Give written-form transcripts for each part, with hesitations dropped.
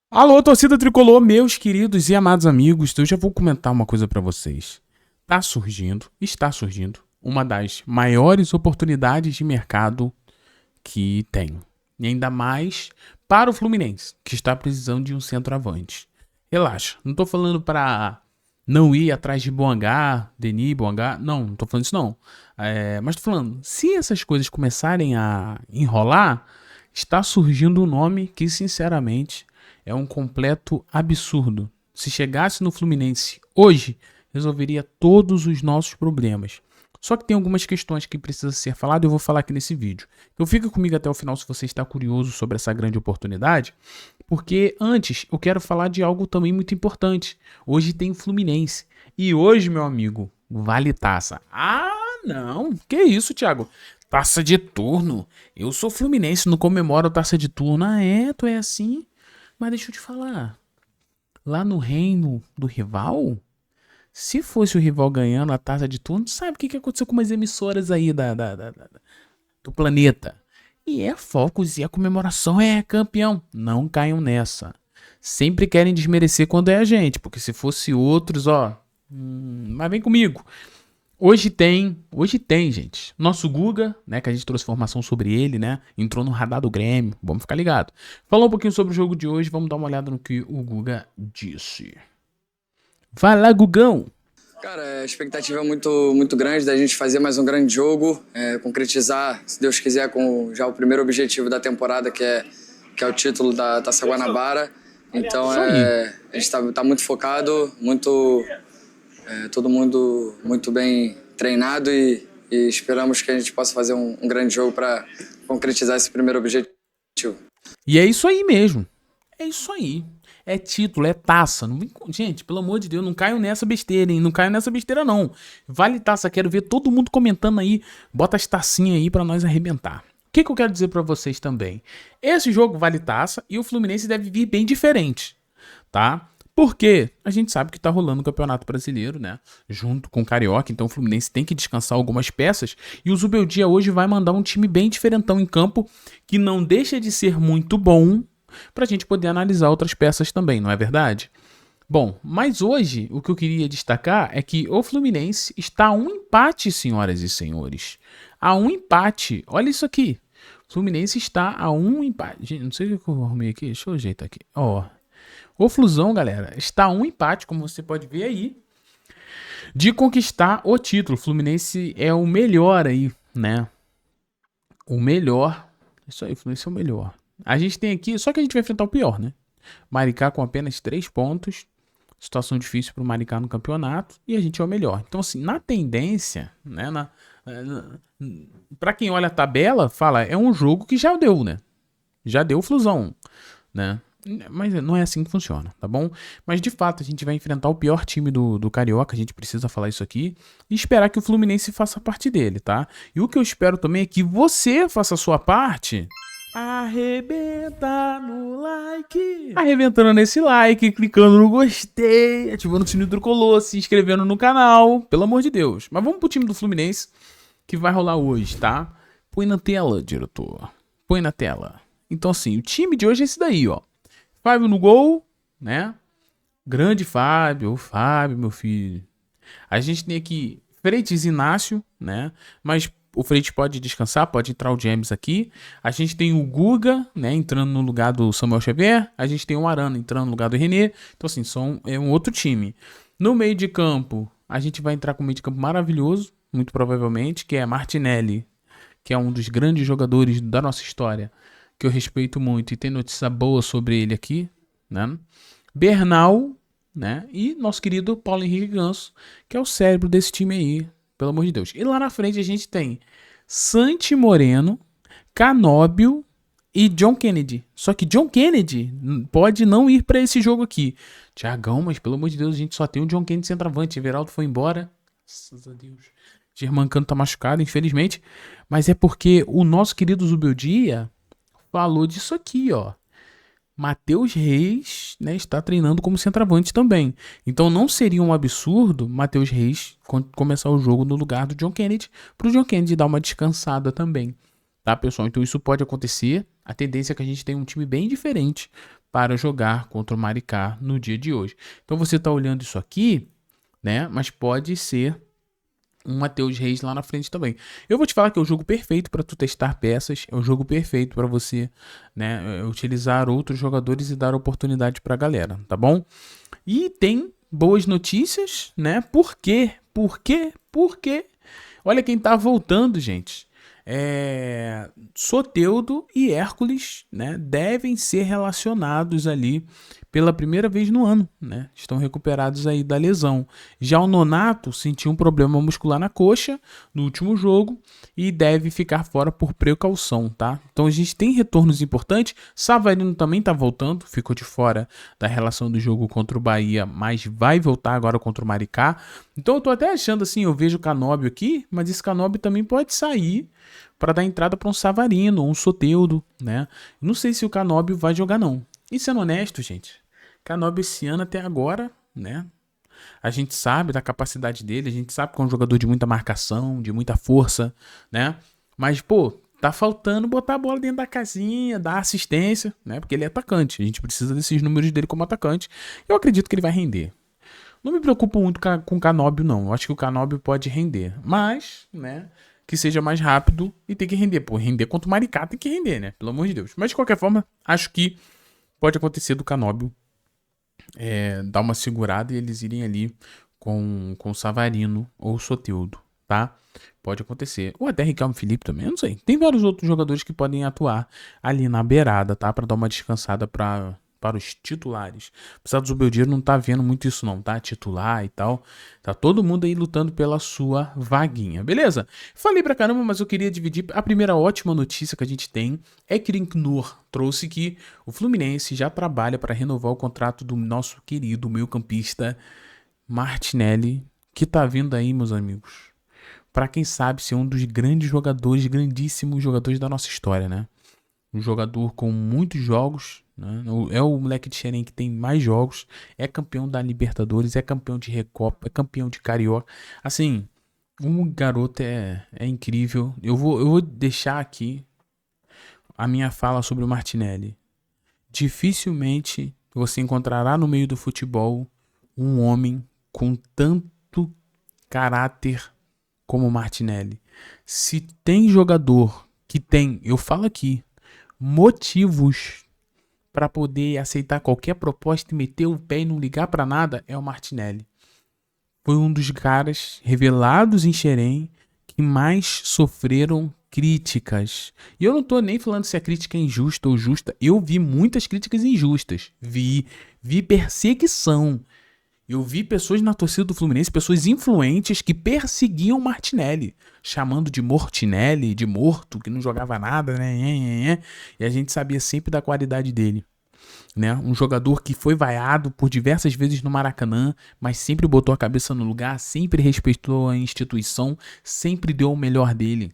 Alô, torcida tricolor, meus queridos e amados amigos, eu já vou comentar uma coisa pra vocês. Está surgindo uma das maiores oportunidades de mercado que tem. E ainda mais para o Fluminense, que está precisando de um centroavante. Relaxa, não tô falando pra não ir atrás de Boangá, Denis, Boangá, não tô falando isso não. Mas tô falando, se essas coisas começarem a enrolar, está surgindo um nome que, sinceramente, é um completo absurdo. Se chegasse no Fluminense hoje, resolveria todos os nossos problemas. Só que tem algumas questões que precisam ser faladas e eu vou falar aqui nesse vídeo. Então fica comigo até o final se você está curioso sobre essa grande oportunidade, porque antes eu quero falar de algo também muito importante. Hoje tem Fluminense e hoje, meu amigo, vale taça. Ah, não, que isso, Thiago? Taça de turno? Eu sou Fluminense, não comemoro taça de turno. Ah, tu é assim? Mas deixa eu te falar, lá no reino do rival, se fosse o rival ganhando a taça de turno, sabe o que aconteceu com umas emissoras aí do planeta? E é focos e a comemoração é campeão. Não caiam nessa. Sempre querem desmerecer quando é a gente, porque se fosse outros, mas vem comigo. Hoje tem, gente. Nosso Guga, né, que a gente trouxe informação sobre ele, né, entrou no radar do Grêmio, vamos ficar ligado. Falou um pouquinho sobre o jogo de hoje, vamos dar uma olhada no que o Guga disse. Vai lá, Gugão. Cara, a expectativa é muito grande da gente fazer mais um grande jogo, concretizar, se Deus quiser, com já o primeiro objetivo da temporada, que é o título da Taça Guanabara. Então, a gente tá muito focado, todo mundo muito bem treinado e esperamos que a gente possa fazer um grande jogo para concretizar esse primeiro objetivo. E é isso aí mesmo. É isso aí. É título, é taça. Gente, pelo amor de Deus, não caiam nessa besteira, hein? Não caiam nessa besteira, não. Vale taça, quero ver todo mundo comentando aí. Bota as tacinhas aí pra nós arrebentar. O que eu quero dizer pra vocês também? Esse jogo vale taça e o Fluminense deve vir bem diferente, tá? Porque a gente sabe que tá rolando o Campeonato Brasileiro, né? Junto com o Carioca, então o Fluminense tem que descansar algumas peças. E o Zubeldia hoje vai mandar um time bem diferentão em campo, que não deixa de ser muito bom, pra gente poder analisar outras peças também, não é verdade? Bom, mas hoje o que eu queria destacar é que o Fluminense está a um empate, senhoras e senhores. A um empate. Olha isso aqui. O Fluminense está a um empate. Gente, não sei o que eu arrumei aqui. Deixa eu ajeitar aqui. O Flusão, galera, está a um empate, como você pode ver aí, de conquistar o título. O Fluminense é o melhor aí, né? O melhor. Isso aí, o Fluminense é o melhor. A gente tem aqui, só que a gente vai enfrentar o pior, né? Maricá com apenas 3 pontos. Situação difícil para o Maricá no campeonato. E a gente é o melhor. Então, assim, na tendência, né? Para quem olha a tabela, fala, é um jogo que já deu, né? Já deu o Flusão, né? Mas não é assim que funciona, tá bom? Mas de fato a gente vai enfrentar o pior time do Carioca, a gente precisa falar isso aqui e esperar que o Fluminense faça parte dele, tá? E o que eu espero também é que você faça a sua parte. Arrebenta no like. Arrebentando nesse like, clicando no gostei, ativando o sininho tricolor, se inscrevendo no canal, pelo amor de Deus. Mas vamos pro time do Fluminense que vai rolar hoje, tá? Põe na tela, diretor. Põe na tela. Então assim, o time de hoje é esse daí, ó. Fábio no gol, né? Grande Fábio, o Fábio, meu filho. A gente tem aqui Freitas e Inácio, né? Mas o Freitas pode descansar, pode entrar o James aqui. A gente tem o Guga, né? Entrando no lugar do Samuel Xavier. A gente tem o Arana entrando no lugar do René. Então, assim, é um outro time. No meio de campo, a gente vai entrar com um meio de campo maravilhoso, muito provavelmente, que é Martinelli, que é um dos grandes jogadores da nossa história, que eu respeito muito e tem notícia boa sobre ele aqui, né? Bernal, né? E nosso querido Paulo Henrique Ganso, que é o cérebro desse time aí, pelo amor de Deus. E lá na frente a gente tem Santi Moreno, Canóbio e John Kennedy. Só que John Kennedy pode não ir para esse jogo aqui. Thiagão, mas pelo amor de Deus, a gente só tem o John Kennedy centroavante. Everaldo foi embora. Graças a Deus. Germancano tá machucado, infelizmente. Mas é porque o nosso querido Zubeldia falou disso aqui, ó. Matheus Reis, né, está treinando como centroavante também. Então não seria um absurdo Matheus Reis começar o jogo no lugar do John Kennedy, para o John Kennedy dar uma descansada também. tá, pessoal? Então isso pode acontecer. A tendência é que a gente tenha um time bem diferente para jogar contra o Maricá no dia de hoje. Então você tá olhando isso aqui, né? Mas pode ser um Matheus Reis lá na frente também. Eu vou te falar que é o jogo perfeito para tu testar peças, é o jogo perfeito para você, né, utilizar outros jogadores e dar oportunidade para a galera, tá bom? E tem boas notícias, né? Por quê? Por quê? Por quê? Olha quem tá voltando, gente. Soteldo e Hércules, né, devem ser relacionados ali pela primeira vez no ano, né? Estão recuperados aí da lesão. Já o Nonato sentiu um problema muscular na coxa no último jogo e deve ficar fora por precaução, tá? Então a gente tem retornos importantes. Savarino também tá voltando, ficou de fora da relação do jogo contra o Bahia, mas vai voltar agora contra o Maricá. Então eu tô até achando assim, eu vejo o Canóbio aqui, mas esse Canóbio também pode sair para dar entrada para um Savarino ou um Soteldo, né? Não sei se o Canóbio vai jogar não. E sendo honesto, gente, Canóbio esse ano até agora, né? A gente sabe da capacidade dele, a gente sabe que é um jogador de muita marcação, de muita força, né? Mas, pô, tá faltando botar a bola dentro da casinha, dar assistência, né? Porque ele é atacante, a gente precisa desses números dele como atacante. Eu acredito que ele vai render. Não me preocupo muito com o Canóbio, não. Eu acho que o Canóbio pode render, mas, né, que seja mais rápido e tem que render. Pô, render contra o Maricá tem que render, né? Pelo amor de Deus. Mas, de qualquer forma, acho que pode acontecer do Canóbio dar uma segurada e eles irem ali com o Savarino ou o Soteldo, tá? Pode acontecer. Ou até Ricardo Felipe também, eu não sei. Tem vários outros jogadores que podem atuar ali na beirada, tá? Pra dar uma descansada para os titulares. Apesar do Zubeldia não tá vendo muito isso não, tá? Titular e tal. Tá todo mundo aí lutando pela sua vaguinha, beleza? Falei pra caramba, mas eu queria dividir. A primeira ótima notícia que a gente tem é que Krinknur trouxe que o Fluminense já trabalha para renovar o contrato do nosso querido meio-campista Martinelli, que tá vindo aí, meus amigos, para quem sabe ser um dos grandes jogadores, grandíssimos jogadores da nossa história, né? Um jogador com muitos jogos, né? É o moleque de Xerém que tem mais jogos, é campeão da Libertadores, é campeão de Recopa, é campeão de Carioca. Assim, um garoto é incrível. Eu vou deixar aqui a minha fala sobre o Martinelli. Dificilmente você encontrará no meio do futebol um homem com tanto caráter como o Martinelli. Se tem jogador que tem, eu falo aqui, motivos para poder aceitar qualquer proposta e meter o pé e não ligar para nada, é o Martinelli. Foi um dos caras revelados em Xerém que mais sofreram críticas. E eu não tô nem falando se a crítica é injusta ou justa. Eu vi muitas críticas injustas. Vi perseguição. Eu vi pessoas na torcida do Fluminense, pessoas influentes que perseguiam Martinelli, chamando de Mortinelli, de morto, que não jogava nada, né? E a gente sabia sempre da qualidade dele, né? Um jogador que foi vaiado por diversas vezes no Maracanã, mas sempre botou a cabeça no lugar, sempre respeitou a instituição, sempre deu o melhor dele.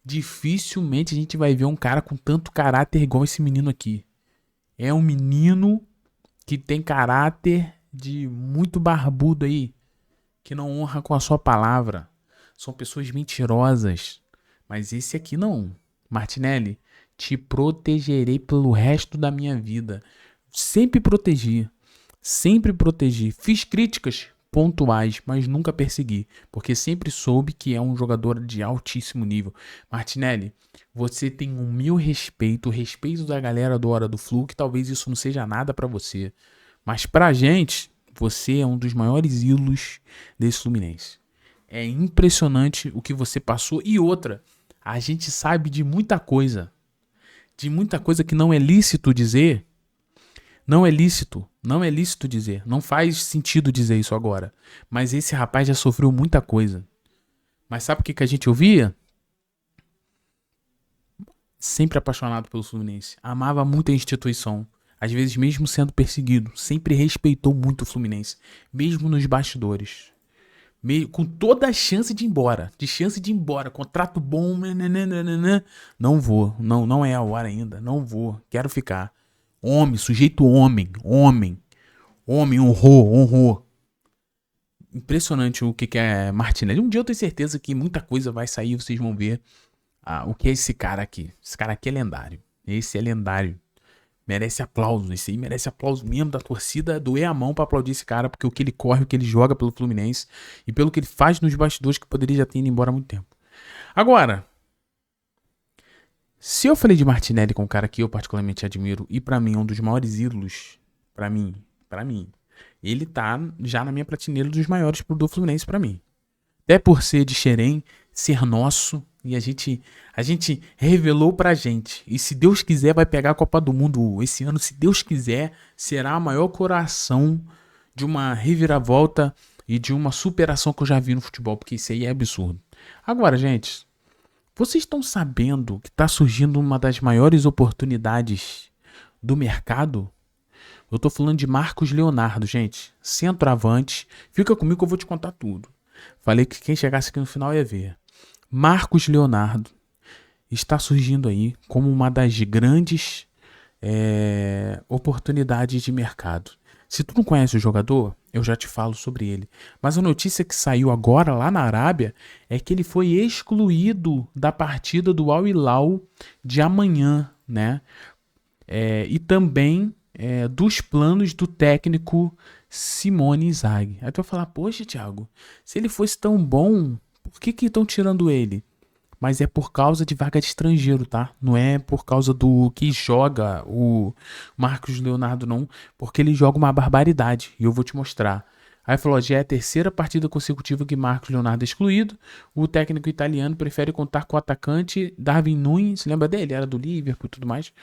Dificilmente a gente vai ver um cara com tanto caráter igual esse menino aqui. É um menino que tem caráter de muito barbudo aí, que não honra com a sua palavra. São pessoas mentirosas. Mas esse aqui não. Martinelli, te protegerei pelo resto da minha vida. Sempre protegi. Sempre protegi. Fiz críticas pontuais, mas nunca persegui, porque sempre soube que é um jogador de altíssimo nível. Martinelli, você tem um mil respeito, o respeito da galera do Hora do Flu, que talvez isso não seja nada pra você. Mas pra gente, você é um dos maiores ídolos desse Fluminense. É impressionante o que você passou. E outra, a gente sabe de muita coisa. De muita coisa que não é lícito dizer. Não é lícito dizer. Não faz sentido dizer isso agora. Mas esse rapaz já sofreu muita coisa. Mas sabe o que a gente ouvia? Sempre apaixonado pelo Fluminense. Amava muito a instituição. Às vezes mesmo sendo perseguido, sempre respeitou muito o Fluminense, mesmo nos bastidores. Com toda a chance de ir embora, contrato bom, não vou, não é a hora ainda, não vou, quero ficar. Homem, sujeito homem, honrou. Impressionante o que é Martinelli. Um dia eu tenho certeza que muita coisa vai sair, vocês vão ver o que é esse cara aqui. Esse cara aqui é lendário. Esse é lendário. Merece aplauso. Esse aí merece aplauso mesmo da torcida. Doer a mão pra aplaudir esse cara, porque o que ele corre, o que ele joga pelo Fluminense e pelo que ele faz nos bastidores, que poderia já ter ido embora há muito tempo. Agora, se eu falei de Martinelli com um cara que eu particularmente admiro e pra mim é um dos maiores ídolos, pra mim, ele tá já na minha prateleira dos maiores do Fluminense pra mim. Até por ser de Xerém, ser nosso, e a gente revelou pra gente. E se Deus quiser, vai pegar a Copa do Mundo esse ano. Se Deus quiser, será a maior coração de uma reviravolta e de uma superação que eu já vi no futebol, porque isso aí é absurdo. Agora, gente, vocês estão sabendo que tá surgindo uma das maiores oportunidades do mercado? Eu tô falando de Marcos Leonardo, gente. Centroavante. Fica comigo que eu vou te contar tudo. Falei que quem chegasse aqui no final ia ver. Marcos Leonardo está surgindo aí como uma das grandes oportunidades de mercado. Se tu não conhece o jogador, eu já te falo sobre ele. Mas a notícia que saiu agora lá na Arábia é que ele foi excluído da partida do Al Hilal de amanhã, né? E também dos planos do técnico Simone Inzaghi. Aí tu vai falar, poxa, Thiago, se ele fosse tão bom, por que estão tirando ele? Mas é por causa de vaga de estrangeiro, tá? Não é por causa do que joga o Marcos Leonardo, não. Porque ele joga uma barbaridade. E eu vou te mostrar. Aí falou, já é a terceira partida consecutiva que Marcos Leonardo é excluído. O técnico italiano prefere contar com o atacante Darwin Núñez. Lembra dele? Era do Liverpool e tudo mais.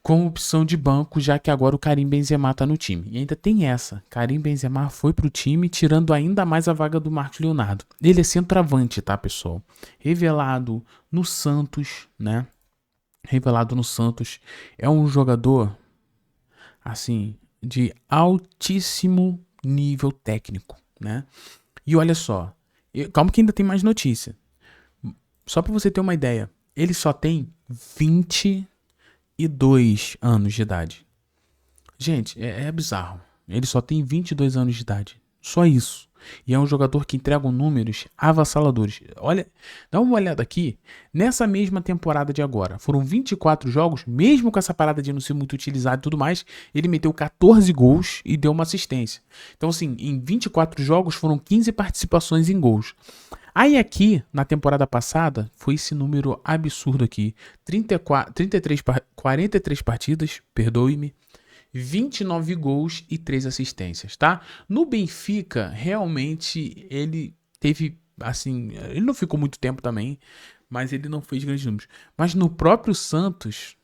Com opção de banco, já que agora o Karim Benzema tá no time. E ainda tem essa. Karim Benzema foi pro time, tirando ainda mais a vaga do Marcos Leonardo. Ele é centroavante, tá, pessoal? Revelado no Santos, né? Revelado no Santos. É um jogador, assim, de altíssimo nível técnico, né? E olha só. Calma que ainda tem mais notícia. Só pra você ter uma ideia. Ele só tem 22 anos de idade. Gente, é bizarro. Ele só tem 22 anos de idade. Só isso. E é um jogador que entrega números avassaladores. Olha, dá uma olhada aqui. Nessa mesma temporada de agora, foram 24 jogos, mesmo com essa parada de não ser muito utilizado e tudo mais, ele meteu 14 gols e deu uma assistência. Então, assim, em 24 jogos foram 15 participações em gols. Aí aqui, na temporada passada, foi esse número absurdo aqui. 43 partidas, perdoe-me, 29 gols e 3 assistências, tá? No Benfica, realmente, ele teve, assim, ele não ficou muito tempo também, mas ele não fez grandes números. Mas no próprio Santos,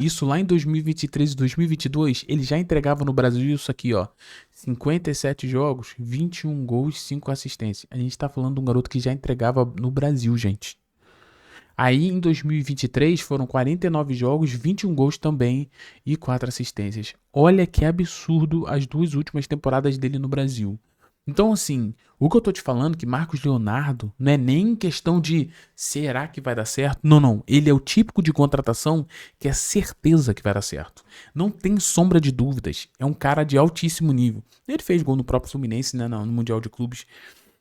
isso lá em 2023 e 2022, ele já entregava no Brasil isso aqui, ó. 57 jogos, 21 gols, 5 assistências. A gente tá falando de um garoto que já entregava no Brasil, gente. Aí em 2023 foram 49 jogos, 21 gols também e 4 assistências. Olha que absurdo as duas últimas temporadas dele no Brasil. Então, assim, o que eu tô te falando que Marcos Leonardo não é nem questão de será que vai dar certo? Não. Ele é o típico de contratação que é certeza que vai dar certo. Não tem sombra de dúvidas. É um cara de altíssimo nível. Ele fez gol no próprio Fluminense, né, no Mundial de Clubes.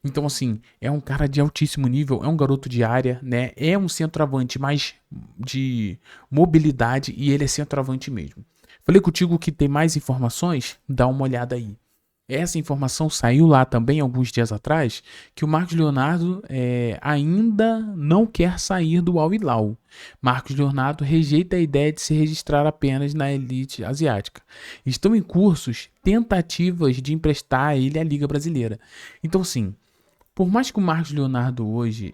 Então, assim, é um cara de altíssimo nível, é um garoto de área, né? É um centroavante mais de mobilidade e ele é centroavante mesmo. Falei contigo que tem mais informações? Dá uma olhada aí. Essa informação saiu lá também alguns dias atrás, que o Marcos Leonardo ainda não quer sair do Al Hilal. Marcos Leonardo rejeita a ideia de se registrar apenas na elite asiática. Estão em cursos tentativas de emprestar ele à Liga Brasileira. Então, sim, por mais que o Marcos Leonardo hoje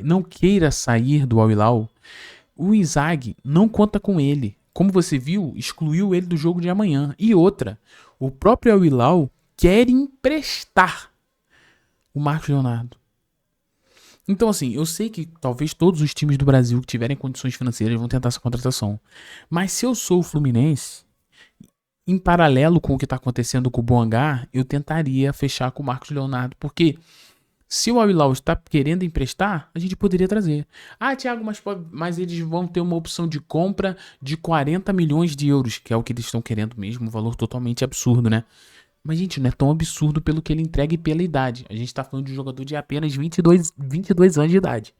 não queira sair do Al Hilal, o Inzaghi não conta com ele. Como você viu, excluiu ele do jogo de amanhã. E outra, o próprio Al Hilal quer emprestar o Marcos Leonardo. Então, assim, eu sei que talvez todos os times do Brasil que tiverem condições financeiras vão tentar essa contratação. Mas se eu sou o Fluminense, em paralelo com o que está acontecendo com o Boangá, eu tentaria fechar com o Marcos Leonardo, porque se o Al Hilal está querendo emprestar, a gente poderia trazer. Ah, Thiago, mas eles vão ter uma opção de compra de 40 milhões de euros, que é o que eles estão querendo mesmo, um valor totalmente absurdo, né? Mas, gente, não é tão absurdo pelo que ele entrega e pela idade. A gente está falando de um jogador de apenas 22 anos de idade.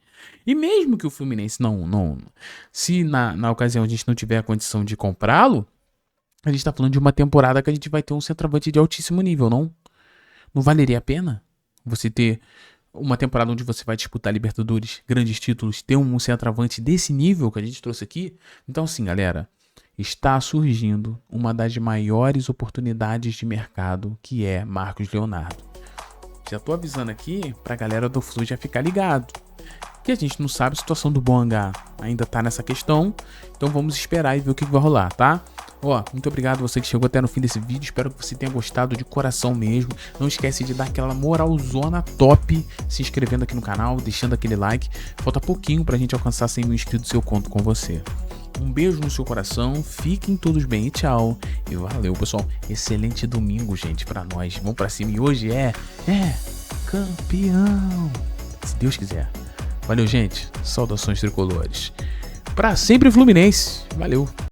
E mesmo que o Fluminense não se na ocasião a gente não tiver a condição de comprá-lo, a gente tá falando de uma temporada que a gente vai ter um centroavante de altíssimo nível, não? Não valeria a pena você ter uma temporada onde você vai disputar Libertadores, grandes títulos, ter um centroavante desse nível que a gente trouxe aqui? Então, assim, galera, está surgindo uma das maiores oportunidades de mercado, que é Marcos Leonardo. Já tô avisando aqui pra galera do Flu já ficar ligado, que a gente não sabe, a situação do Bonga ainda tá nessa questão, então vamos esperar e ver o que vai rolar, tá? Ó, muito obrigado você que chegou até no fim desse vídeo, espero que você tenha gostado de coração mesmo. Não esquece de dar aquela moralzona top, se inscrevendo aqui no canal, deixando aquele like. Falta pouquinho pra gente alcançar 100 mil inscritos e eu conto com você. Um beijo no seu coração, fiquem todos bem e tchau. E valeu, pessoal. Excelente domingo, gente, pra nós. Vamos pra cima e hoje é campeão, se Deus quiser. Valeu, gente. Saudações tricolores. Pra sempre Fluminense. Valeu.